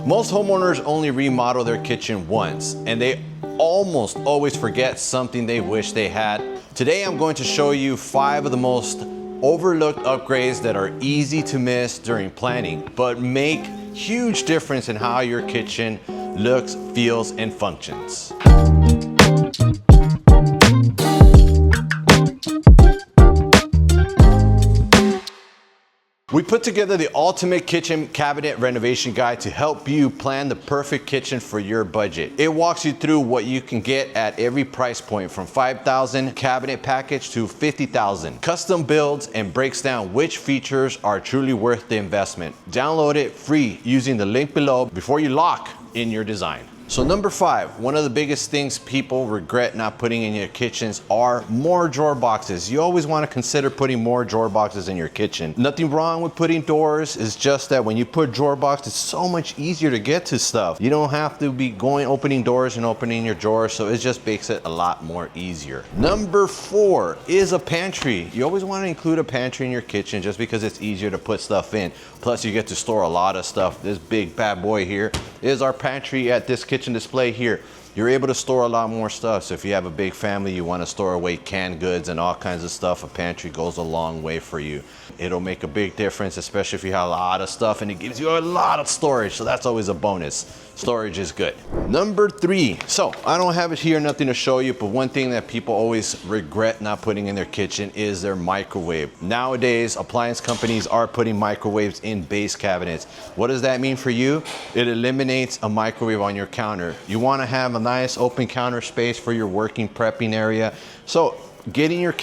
Most homeowners only remodel their kitchen once, and they almost always forget something they wish they had. Today I'm going to show you 5 of the most overlooked upgrades that are easy to miss during planning, but make huge difference in how your kitchen looks, feels, and functions. We put together the ultimate kitchen cabinet renovation guide to help you plan the perfect kitchen for your budget. It walks you through what you can get at every price point, from $5,000 cabinet package to $50,000. Custom builds, and breaks down which features are truly worth the investment. Download it free using the link below before you lock in your design. So number 5, one of the biggest things people regret not putting in your kitchens are more drawer boxes. You always want to consider putting more drawer boxes in your kitchen. Nothing wrong with putting doors, it's just that when you put drawer boxes, it's so much easier to get to stuff. You don't have to be opening doors and opening your drawers, so it just makes it a lot more easier. Number 4 is a pantry. You always want to include a pantry in your kitchen just because it's easier to put stuff in. Plus you get to store a lot of stuff. This big bad boy here is our pantry at this kitchen display here. You're able to store a lot more stuff. So if you have a big family, you want to store away canned goods and all kinds of stuff, a pantry goes a long way for you. It'll make a big difference, especially if you have a lot of stuff, and it gives you a lot of storage. So that's always a bonus. Storage is good. Number 3. So I don't have it here, nothing to show you, but one thing that people always regret not putting in their kitchen is their microwave. Nowadays, appliance companies are putting microwaves in base cabinets. What does that mean for you? It eliminates a microwave on your counter. You want to have a nice open counter space for your working prepping area. So getting your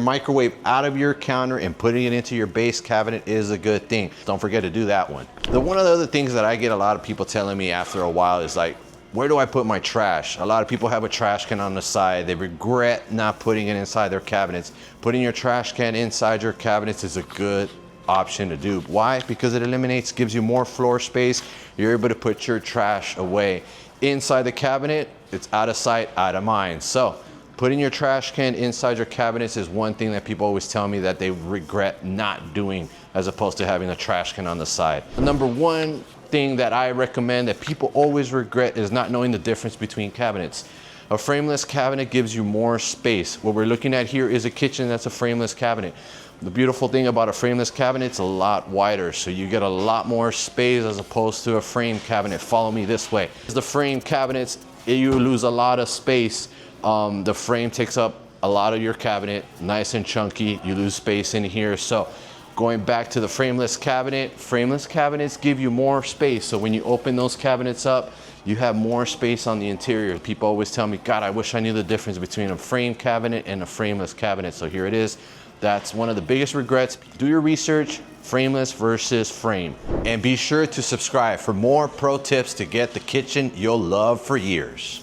microwave out of your counter and putting it into your base cabinet is a good thing. Don't forget to do that one. One of the other things that I get a lot of people telling me after a while is like, where do I put my trash? A lot of people have a trash can on the side. They regret not putting it inside their cabinets. Putting your trash can inside your cabinets is a good option to do. Why? Because it gives you more floor space. You're able to put your trash away. Inside the cabinet, it's out of sight, out of mind. So putting your trash can inside your cabinets is one thing that people always tell me that they regret not doing, as opposed to having a trash can on the side. The number 1 thing that I recommend that people always regret is not knowing the difference between cabinets. A frameless cabinet gives you more space. What we're looking at here is a kitchen that's a frameless cabinet. The beautiful thing about a frameless cabinet, it's a lot wider, so you get a lot more space as opposed to a frame cabinet. Follow me this way. The frame cabinets, you lose a lot of space. The frame takes up a lot of your cabinet, nice and chunky. You lose space in here. So going back to the frameless cabinets give you more space. So when you open those cabinets up, you have more space on the interior. People always tell me, God, I wish I knew the difference between a frame cabinet and a frameless cabinet. So here it is. That's one of the biggest regrets. Do your research, frameless versus frame. And be sure to subscribe for more pro tips to get the kitchen you'll love for years.